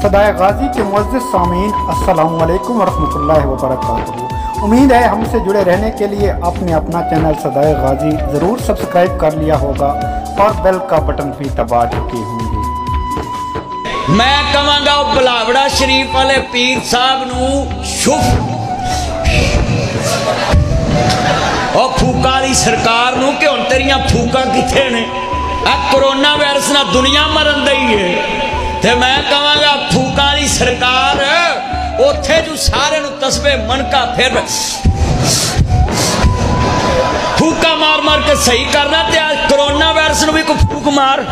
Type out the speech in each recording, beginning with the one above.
सदाए गाजी के मुअज़्ज़िज़ सामीन अस्सलामु अलैकुम वरहमतुल्लाहि वबरकातुहू। उम्मीद है हमसे जुड़े रहने के लिए आपने अपना चैनल सदाए गाजी ज़रूर सब्सक्राइब कर लिया होगा और बेल का बटन भी दबा चुके होंगे। मैं कहांगा बलावड़ा शरीफ वाले पीर साहब नूं शुभ और फूका वाली सरकार नूं कि हुण तेरियां फूका किथे ने? कोरोना वायरस ना दुनिया मरन दई है ते मैं कहांगा फूका वाली सरकार उथे जो सारे नूं तस्बे मनका फिर फूका मार मार के सही करना ते कोरोना वायरस नूं भी कोई फूक मार।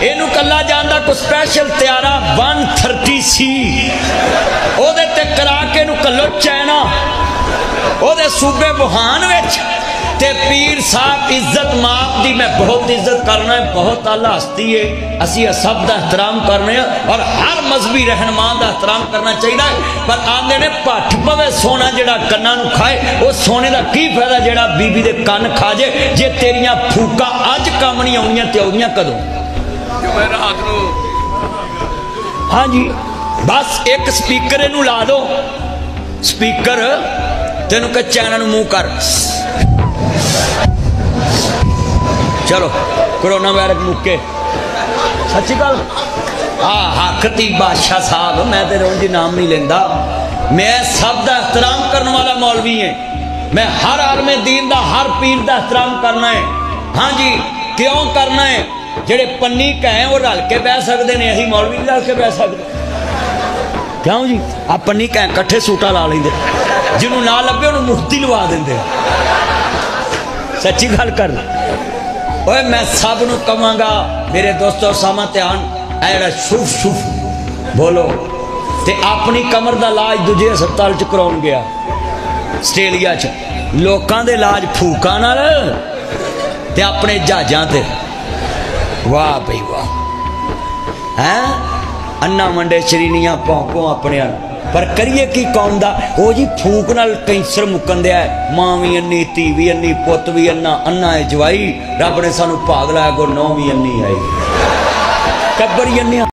इनू कला जाना को स्पैशल त्यारा 130C ओदे ते करा के नू कलो चाइना ओदे सूबे वुहान विच ते पीर साहब इज्जत माप दी मैं बहुत इज्जत करना है, बहुत आला हस्ती है, असी सब का एहतराम करने और हर मजहबी रहनुमा का एहतराम करना चाहिए। पर आंदे ने भट्ठ पवे सोना जेड़ा कन्ना नू खाए वो सोने का की फायदा जेड़ा बीबी दे कन खा जे। जे तेरियां फूका अज काम नहीं आउणियां ते आउणियां कदों? हाँ जी, बस एक स्पीकर इनू ला दो, स्पीकर तेन कह चैनल मुंह कर, चलो कोरोना वायरस मुक्के। सच्ची गल हाँ हकती बादशाह साहब मैं तेरे उनकी नाम नहीं लेंदा, मैं सब का एहतराम करने वाला मौलवी है, मैं हर आलमे दीन का हर पीर का एहतराम करना है। हाँ जी क्यों करना है? जेड़े पन्नी कहें वो रल के बह सकते हैं, अही मौलवी नहीं रल के बह सकते क्यों जी? आप पन्नी कहें कट्ठे सूटा ला लेंगे, जिन्हों ना लगे उन्होंने मुफ्ती लवा देंगे। सच्ची गल कर ओए मैं सब नूं कहांगा मेरे दोस्तों सामा ध्यान ऐ शुभ शुभ बोलो ते अपनी कमर का इलाज दूजे हस्पताल च कराउण गया आस्ट्रेलिया च, लोकां दे इलाज फूकां नाल ते अपने जहाजां ते। वाह भाई वाह हैं अन्ना मंडे शरीनियां भौंको अपने पर करिए की कौम दा वो जी फूक नाल कैंसर मुकन दिया है। मां भी अन्नी, धी भी अन्नी, पुत भी अन्ना, अन्ना है जवाई, रब ने सानू भाग लाया गो नौ भी अन्नी आई, टब्बर ही अन्नी।